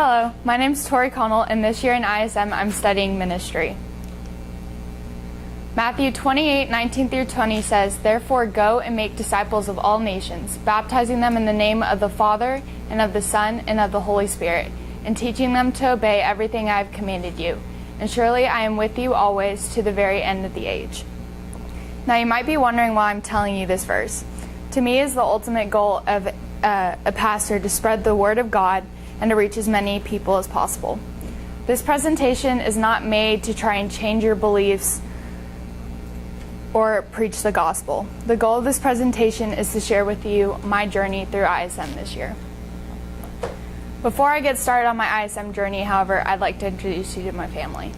Hello, my name is Tori OW, and this year in ISM I'm studying ministry. Matthew 28:19-20 says, "Therefore go and make disciples of all nations, baptizing them in the name of the Father, and of the Son, and of the Holy Spirit, and teaching them to obey everything I have commanded you. And surely I am with you always to the very end of the age." Now you might be wondering why I'm telling you this verse. To me, is the ultimate goal of a pastor to spread the word of God and to reach as many people as possible. This presentation is not made to try and change your beliefs or preach the gospel. The goal of this presentation is to share with you my journey through ISM this year. Before I get started on my ISM journey, however, I'd like to introduce you to my family.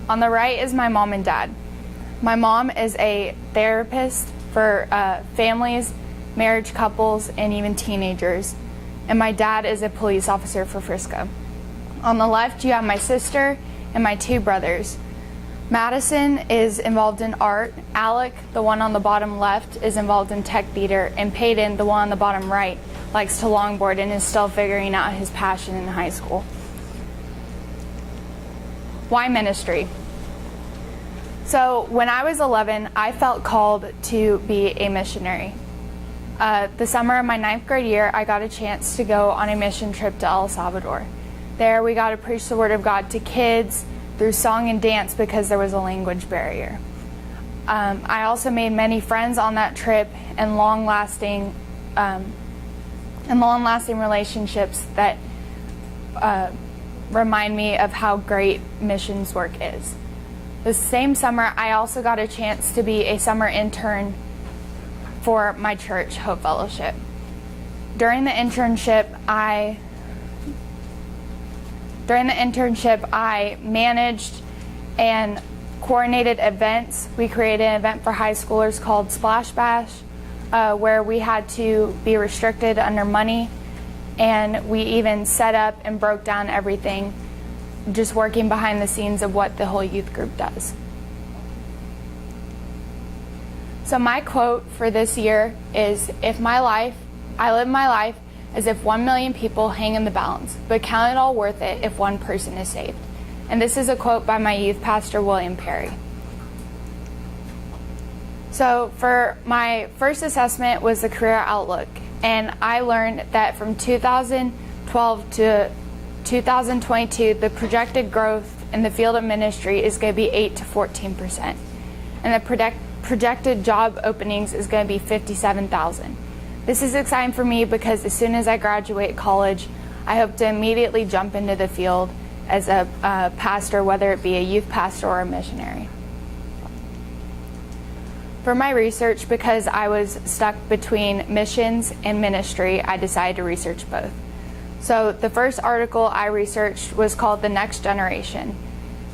On the right is my mom and dad. My mom is a therapist for families, marriage couples, and even teenagers. And my dad is a police officer for Frisco. On the left, you have my sister and my two brothers. Madison is involved in art. Alec, the one on the bottom left, is involved in tech theater. And Peyton, the one on the bottom right, likes to longboard and is still figuring out his passion in high school. Why ministry? So when I was 11, I felt called to be a missionary. The summer of my 9th grade year, I got a chance to go on a mission trip to El Salvador. There we got to preach the word of God to kids through song and dance because there was a language barrier. I also made many friends on that trip and long-lasting relationships that remind me of how great missions work is. The same summer, I also got a chance to be a summer intern for my church, Hope Fellowship. During the internship, I managed and coordinated events. We created an event for high schoolers called Splash Bash, where we had to be restricted under money, and we even set up and broke down everything, just working behind the scenes of what the whole youth group does. So my quote for this year is, I live my life as if 1 million people hang in the balance, but count it all worth it if one person is saved. And this is a quote by my youth pastor, William Perry. So for my first assessment was the career outlook, and I learned that from 2012 to 2022, the projected growth in the field of ministry is going to be 8 to 14%. And the projected job openings is going to be 57,000. This is exciting for me because as soon as I graduate college, I hope to immediately jump into the field as a pastor, whether it be a youth pastor or a missionary. For my research, because I was stuck between missions and ministry, I decided to research both. So the first article I researched was called "The Next Generation,"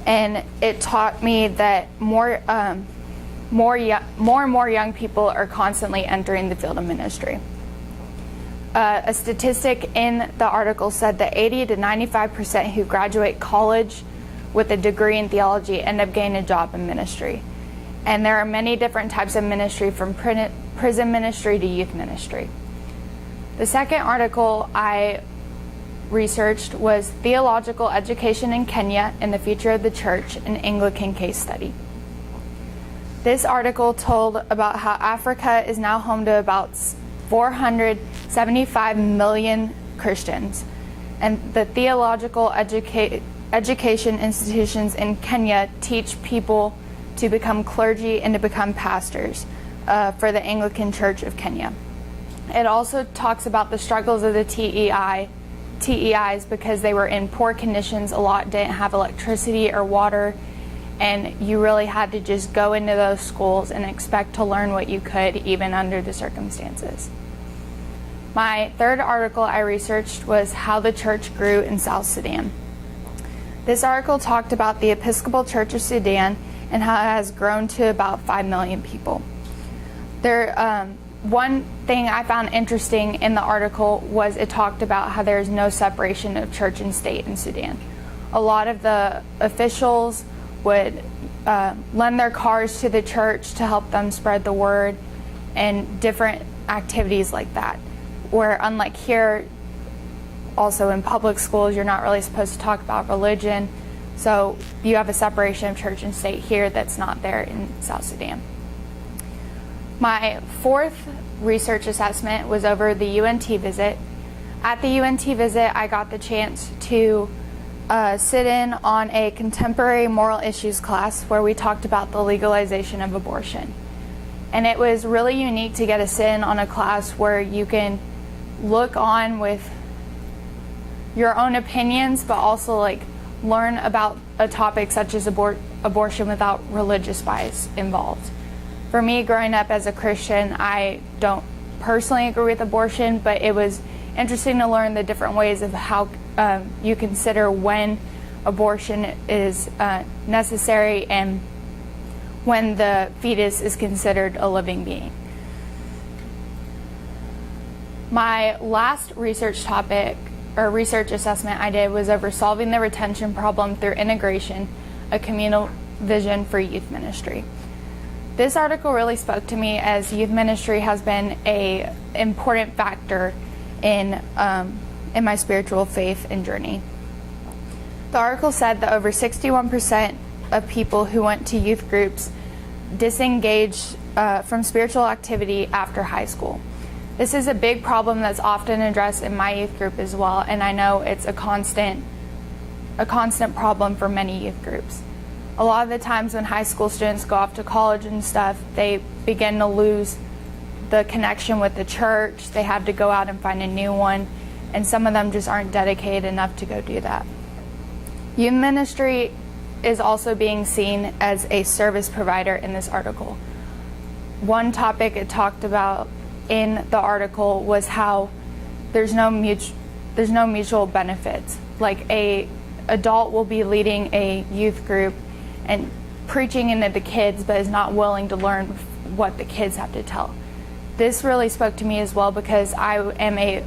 and it taught me that more and more young people are constantly entering the field of ministry. A statistic in the article said that 80 to 95% who graduate college with a degree in theology end up getting a job in ministry. And there are many different types of ministry, from prison ministry to youth ministry. The second article I researched was "Theological Education in Kenya and the Future of the Church, an Anglican Case Study." This article told about how Africa is now home to about 475 million Christians, and the theological education institutions in Kenya teach people to become clergy and to become pastors for the Anglican Church of Kenya. It also talks about the struggles of the TEIs because they were in poor conditions. A lot didn't have electricity or water, and you really had to just go into those schools and expect to learn what you could, even under the circumstances. My third article I researched was "How the Church Grew in South Sudan." This article talked about the Episcopal Church of Sudan and how it has grown to about 5 million people. One thing I found interesting in the article was it talked about how there is no separation of church and state in Sudan. A lot of the officials would lend their cars to the church to help them spread the word and different activities like that. Where unlike here, also in public schools, you're not really supposed to talk about religion. So you have a separation of church and state here that's not there in South Sudan. My fourth research assessment was over the UNT visit. At the UNT visit, I got the chance to sit in on a contemporary moral issues class where we talked about the legalization of abortion. And it was really unique to get a sit in on a class where you can look on with your own opinions, but also like learn about a topic such as abortion without religious bias involved. For me, growing up as a Christian, I don't personally agree with abortion, but it was interesting to learn the different ways of how you consider when abortion is necessary and when the fetus is considered a living being. My last research topic or research assessment I did was over solving the retention problem through integration, a communal vision for youth ministry. This article really spoke to me as youth ministry has been an important factor in my spiritual faith and journey. The article said that over 61% of people who went to youth groups disengaged from spiritual activity after high school. This is a big problem that's often addressed in my youth group as well, and I know it's a constant problem for many youth groups. A lot of the times when high school students go off to college and stuff, they begin to lose the connection with the church. They have to go out and find a new one, and some of them just aren't dedicated enough to go do that. Youth ministry is also being seen as a service provider in this article. One topic it talked about in the article was how there's no mutual benefits. Like a adult will be leading a youth group and preaching into the kids, but is not willing to learn what the kids have to tell. This really spoke to me as well because I am a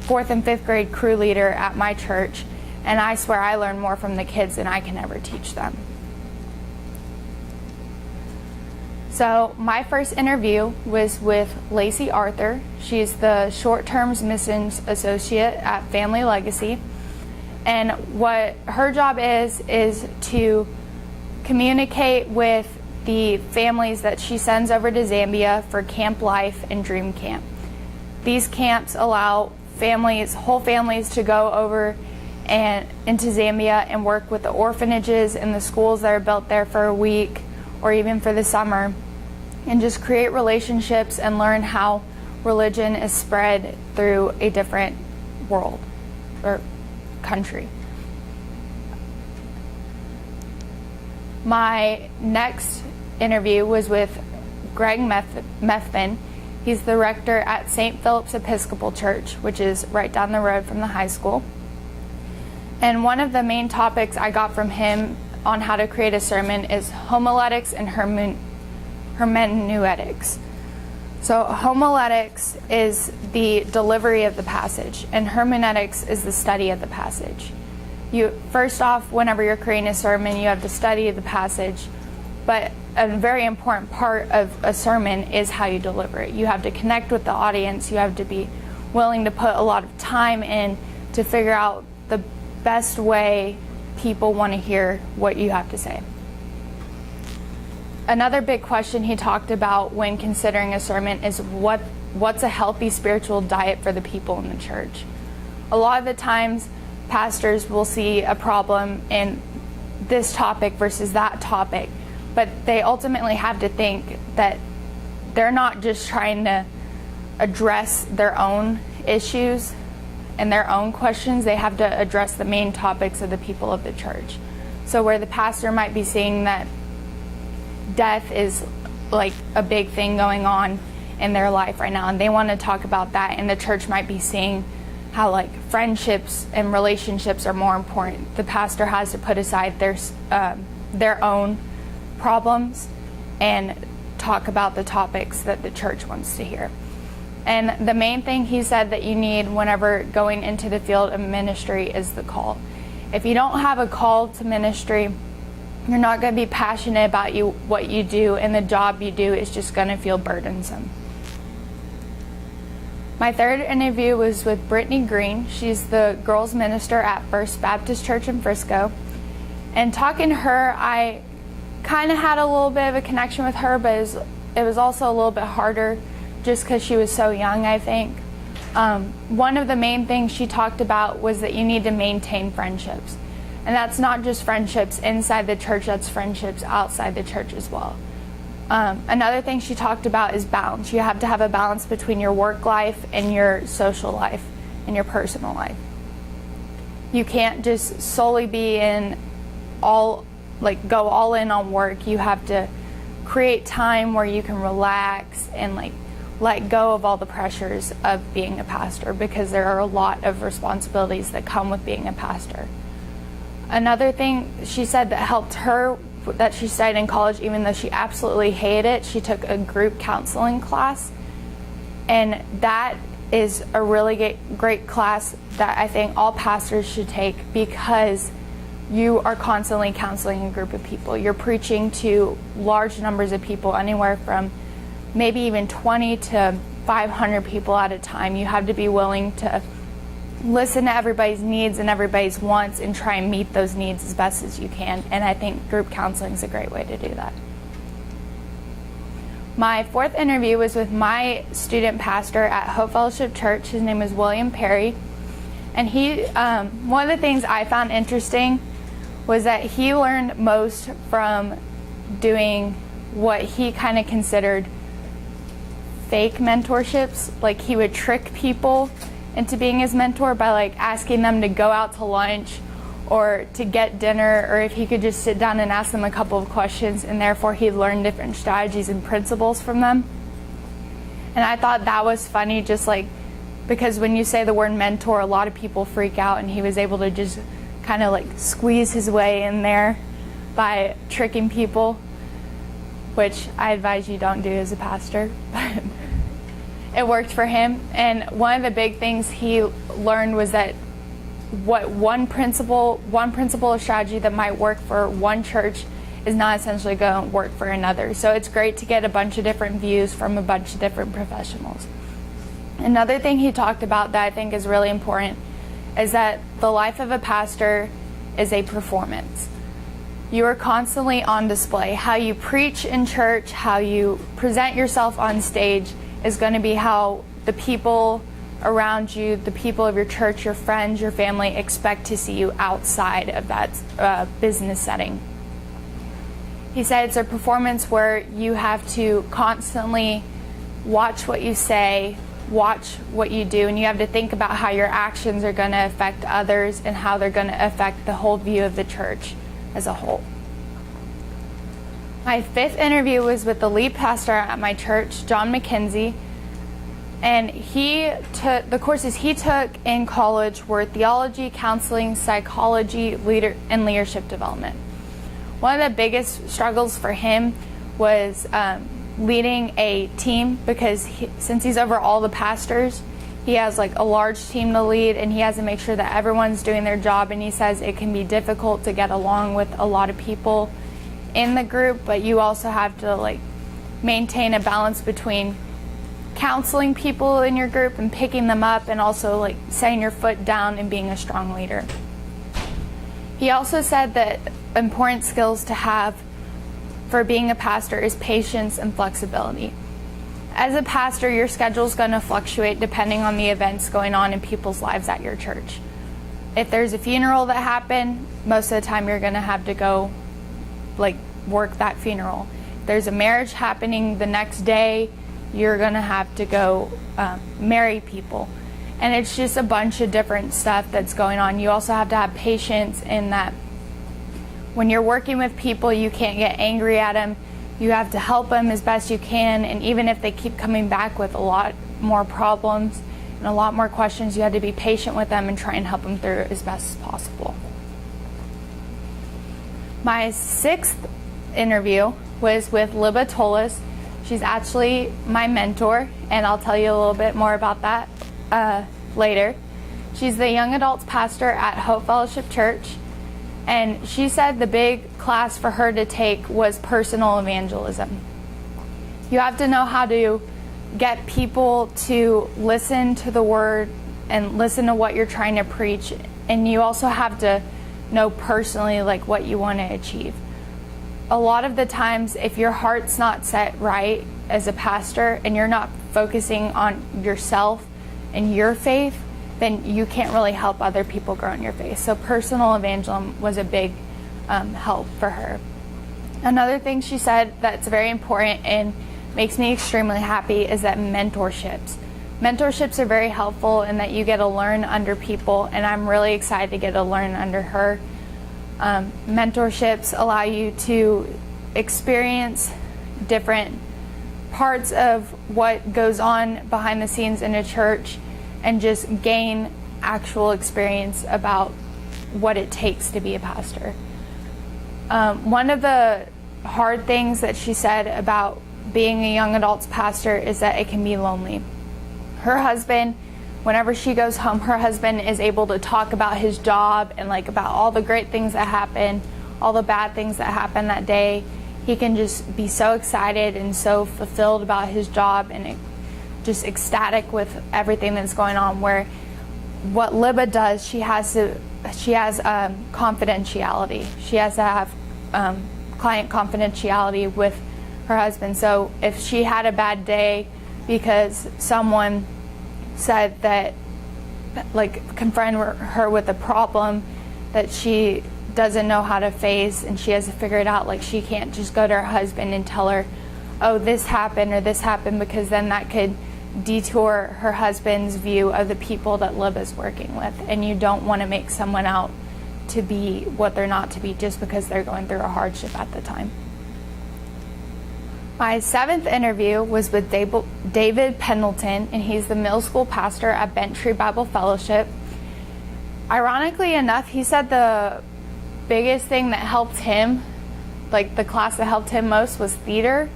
4th and 5th grade crew leader at my church, and I swear I learn more from the kids than I can ever teach them. So my first interview was with Lacey Arthur. She's the short-term missions associate at Family Legacy. And what her job is to communicate with the families that she sends over to Zambia for Camp Life and Dream Camp. These camps allow whole families to go over and into Zambia and work with the orphanages and the schools that are built there for a week or even for the summer, and just create relationships and learn how religion is spread through a different world or country. My next interview was with Greg Methvin. He's the rector at St. Philip's Episcopal Church, which is right down the road from the high school. And one of the main topics I got from him on how to create a sermon is homiletics and hermeneutics. So homiletics is the delivery of the passage, and hermeneutics is the study of the passage. First off, whenever you're creating a sermon, you have to study the passage, but a very important part of a sermon is how you deliver it. You have to connect with the audience. You have to be willing to put a lot of time in to figure out the best way people want to hear what you have to say. Another big question he talked about when considering a sermon is what's a healthy spiritual diet for the people in the church. A lot of the times, pastors will see a problem in this topic versus that topic, but they ultimately have to think that they're not just trying to address their own issues and their own questions. They have to address the main topics of the people of the church. So where the pastor might be seeing that death is like a big thing going on in their life right now, and they want to talk about that, and the church might be seeing how like friendships and relationships are more important. The pastor has to put aside their own problems and talk about the topics that the church wants to hear. And the main thing he said that you need whenever going into the field of ministry is the call. If you don't have a call to ministry, you're not going to be passionate about what you do, and the job you do is just going to feel burdensome. My third interview was with Brittany Green. She's the girls minister at First Baptist Church in Frisco. And talking to her, I kind of had a little bit of a connection with her, but it was also a little bit harder just because she was so young, I think. One of the main things she talked about was that you need to maintain friendships. And that's not just friendships inside the church, that's friendships outside the church as well. Another thing she talked about is balance. You have to have a balance between your work life and your social life and your personal life. You can't just solely be go all in on work. You have to create time where you can relax and let go of all the pressures of being a pastor, because there are a lot of responsibilities that come with being a pastor. Another thing she said that helped her, that she studied in college, even though she absolutely hated it, she took a group counseling class. And that is a really great class that I think all pastors should take, because you are constantly counseling a group of people. You're preaching to large numbers of people, anywhere from maybe even 20 to 500 people at a time. You have to be willing to listen to everybody's needs and everybody's wants and try and meet those needs as best as you can. And I think group counseling is a great way to do that. My fourth interview was with my student pastor at Hope Fellowship Church. His name is William Perry. And one of the things I found interesting was that he learned most from doing what he kind of considered fake mentorships. Like, he would trick people into being his mentor by asking them to go out to lunch or to get dinner, or if he could just sit down and ask them a couple of questions, and therefore he'd learn different strategies and principles from them. And I thought that was funny, because when you say the word mentor, a lot of people freak out, and he was able to just kind of squeeze his way in there by tricking people, which I advise you don't do as a pastor. But it worked for him. And one of the big things he learned was that one principle of strategy that might work for one church is not essentially going to work for another. So it's great to get a bunch of different views from a bunch of different professionals. Another thing he talked about that I think is really important is that the life of a pastor is a performance. You are constantly on display. How you preach in church, how you present yourself on stage is going to be how the people around you, the people of your church, your friends, your family, expect to see you outside of that business setting. He said it's a performance where you have to constantly watch what you say, watch what you do, and you have to think about how your actions are going to affect others and how they're going to affect the whole view of the church as a whole. My fifth interview was with the lead pastor at my church, John McKenzie, and the courses he took in college were theology, counseling, psychology, and leadership development. One of the biggest struggles for him was leading a team, because since he's over all the pastors, he has a large team to lead, and he has to make sure that everyone's doing their job. And he says it can be difficult to get along with a lot of people in the group, but you also have to maintain a balance between counseling people in your group and picking them up, and also setting your foot down and being a strong leader. He also said that important skills to have for being a pastor is patience and flexibility. As a pastor, your schedule is going to fluctuate depending on the events going on in people's lives at your church. If there's a funeral that happened, most of the time you're going to have to go work that funeral. If there's a marriage happening the next day, you're going to have to go marry people. And it's just a bunch of different stuff that's going on. You also have to have patience in that when you're working with people, you can't get angry at them. You have to help them as best you can. And even if they keep coming back with a lot more problems and a lot more questions, you have to be patient with them and try and help them through as best as possible. My sixth interview was with Libba Tolis. She's actually my mentor, and I'll tell you a little bit more about that later. She's the young adults pastor at Hope Fellowship Church, and she said the big class for her to take was personal evangelism. You have to know how to get people to listen to the word and listen to what you're trying to preach. And you also have to know personally like what you want to achieve. A lot of the times, if your heart's not set right as a pastor and you're not focusing on yourself and your faith, then you can't really help other people grow in your faith. So personal evangelism was a big help for her. Another thing she said that's very important and makes me extremely happy is that mentorships are very helpful in that you get to learn under people, and I'm really excited to get to learn under her. Mentorships allow you to experience different parts of what goes on behind the scenes in a church and just gain actual experience about what it takes to be a pastor. One of the hard things that she said about being a young adults pastor is that it can be lonely. Her husband, whenever she goes home, her husband is able to talk about his job and like about all the great things that happen, all the bad things that happen that day. He can just be so excited and so fulfilled about his job and just ecstatic with everything that's going on. Where what Libba does, she has confidentiality. She has to have client confidentiality with her husband. So if she had a bad day because someone said that, like, confronted her with a problem that she doesn't know how to face and she has to figure it out, like, she can't just go to her husband and tell her, oh, this happened or this happened, because then that could detour her husband's view of the people that Libba's working with. And you don't want to make someone out to be what they're not to be just because they're going through a hardship at the time. My 7th interview was with David Pendleton, and he's the middle school pastor at Bent Tree Bible Fellowship. Ironically enough, he said the biggest thing that helped him, like the class that helped him most, was theater.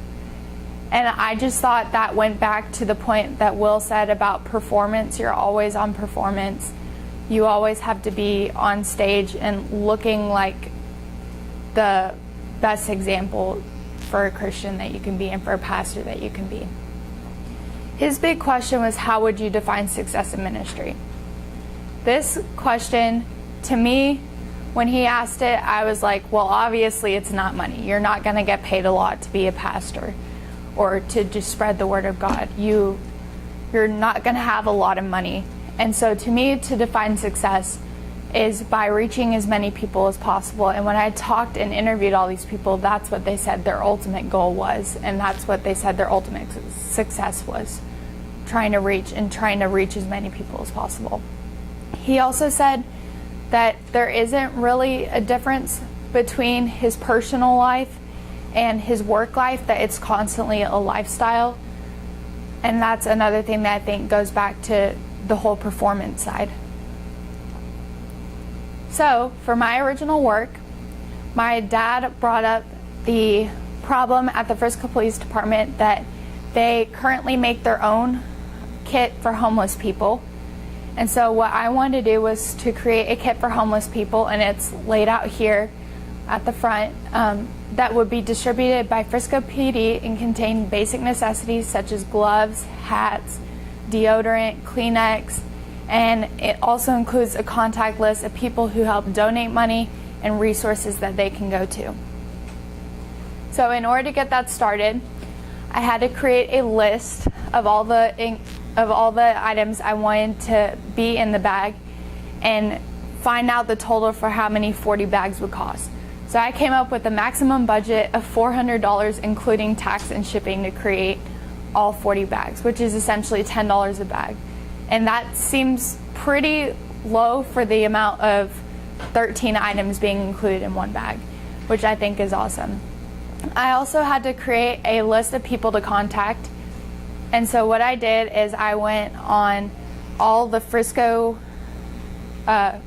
And I just thought that went back to the point that Will said about performance. You're always on performance. You always have to be on stage and looking like the best example for a Christian that you can be and for a pastor that you can be. His big question was, how would you define success in ministry? This question, to me, when he asked it, I was like, well, obviously it's not money. You're not going to get paid a lot to be a pastor or to just spread the word of God. You're not going to have a lot of money. And so to me, to define success is by reaching as many people as possible. And when I talked and interviewed all these people, that's what they said their ultimate goal was. And that's what they said their ultimate success was, trying to reach as many people as possible. He also said that there isn't really a difference between his personal life and his work life, that it's constantly a lifestyle. And that's another thing that I think goes back to the whole performance side. So for my original work, my dad brought up the problem at the Frisco Police Department that they currently make their own kit for homeless people. And so what I wanted to do was to create a kit for homeless people, and it's laid out here at the front, that would be distributed by Frisco PD and contain basic necessities such as gloves, hats, deodorant, Kleenex, and it also includes a contact list of people who help donate money and resources that they can go to. So in order to get that started, I had to create a list of all the items I wanted to be in the bag and find out the total for how many 40 bags would cost. So I came up with a maximum budget of $400, including tax and shipping, to create all 40 bags, which is essentially $10 a bag. And that seems pretty low for the amount of 13 items being included in one bag, which I think is awesome. I also had to create a list of people to contact. And so what I did is I went on all the Frisco,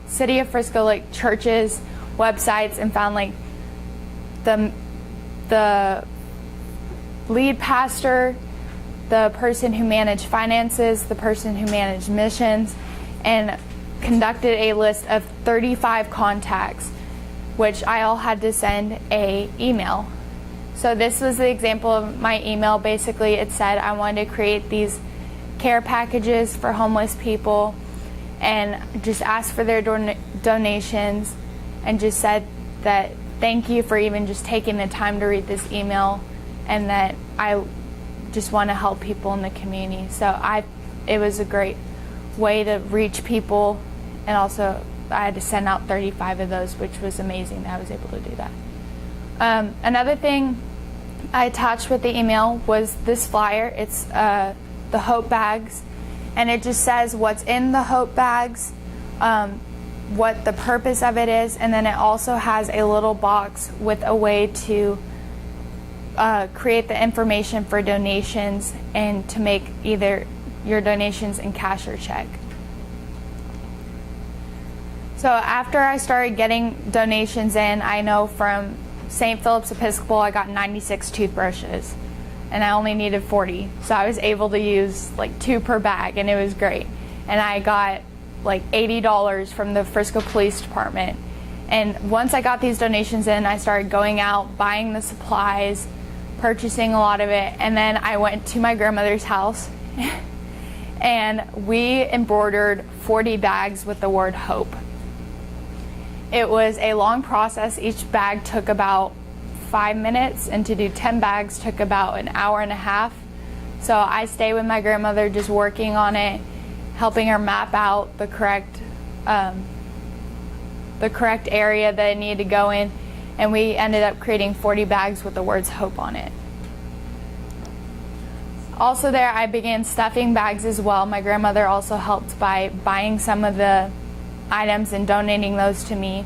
City of Frisco, like churches, websites, and found like the lead pastor, the person who managed finances, the person who managed missions, and conducted a list of 35 contacts, which I all had to send a email. So this was the example of my email. Basically, it said I wanted to create these care packages for homeless people and just asked for their donations, and just said that thank you for even just taking the time to read this email, and that I just want to help people in the community. So it was a great way to reach people, and also I had to send out 35 of those, which was amazing that I was able to do that. Another thing I attached with the email was this flyer. It's the Hope bags, and it just says what's in the Hope bags, what the purpose of it is, and then it also has a little box with a way to create the information for donations and to make either your donations in cash or check. So after I started getting donations in, I know from St. Philip's Episcopal I got 96 toothbrushes, and I only needed 40. So I was able to use like 2 per bag, and it was great. And I got like $80 from the Frisco Police Department. And once I got these donations in, I started going out, buying the supplies, purchasing a lot of it, and then I went to my grandmother's house and we embroidered 40 bags with the word hope. It was a long process. Each bag took about 5 minutes, and to do 10 bags took about an hour and a half. So I stayed with my grandmother just working on it, helping her map out the correct area that it needed to go in, and we ended up creating 40 bags with the words hope on it. Also there, I began stuffing bags as well. My grandmother also helped by buying some of the items and donating those to me.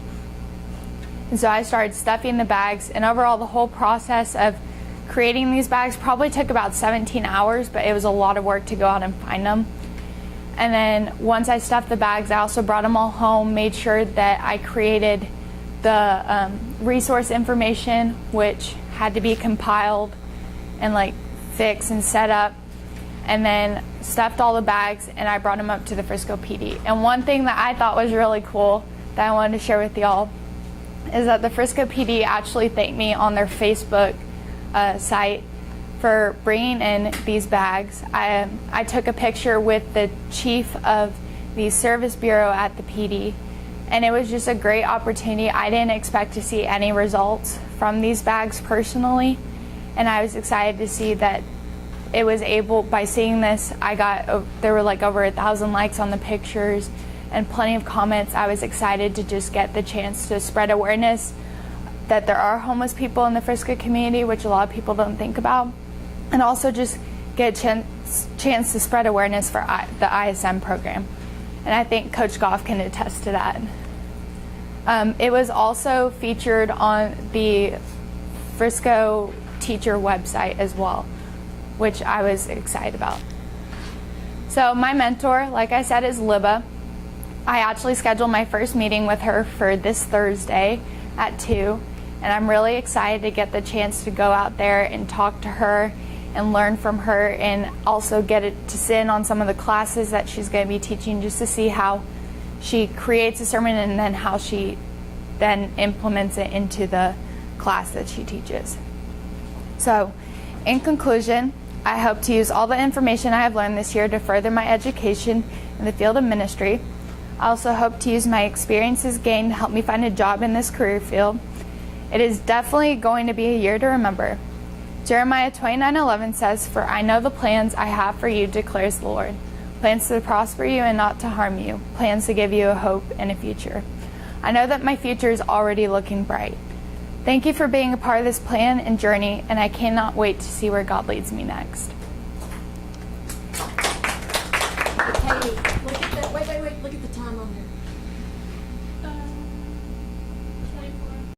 And so I started stuffing the bags, and overall the whole process of creating these bags probably took about 17 hours, but it was a lot of work to go out and find them. And then once I stuffed the bags, I also brought them all home, made sure that I created the resource information, which had to be compiled and like fixed and set up, and then stuffed all the bags, and I brought them up to the Frisco PD. And one thing that I thought was really cool that I wanted to share with y'all is that the Frisco PD actually thanked me on their Facebook site for bringing in these bags. I took a picture with the chief of the service bureau at the PD, and it was just a great opportunity. I didn't expect to see any results from these bags personally, and I was excited to see that it was able, by seeing this, there were like over 1,000 likes on the pictures and plenty of comments. I was excited to just get the chance to spread awareness that there are homeless people in the Frisco community, which a lot of people don't think about, and also just get a chance to spread awareness for the ISM program. And I think Coach Goff can attest to that. It was also featured on the Frisco teacher website as well, which I was excited about. So my mentor, like I said, is Libba. I actually scheduled my first meeting with her for this Thursday at 2, and I'm really excited to get the chance to go out there and talk to her and learn from her, and also get to sit in on some of the classes that she's going to be teaching, just to see how she creates a sermon and then how she then implements it into the class that she teaches. So, in conclusion, I hope to use all the information I have learned this year to further my education in the field of ministry. I also hope to use my experiences gained to help me find a job in this career field. It is definitely going to be a year to remember. Jeremiah 29:11 says, "For I know the plans I have for you, declares the Lord. Plans to prosper you and not to harm you. Plans to give you a hope and a future." I know that my future is already looking bright. Thank you for being a part of this plan and journey, and I cannot wait to see where God leads me next. Okay, look at that. Wait.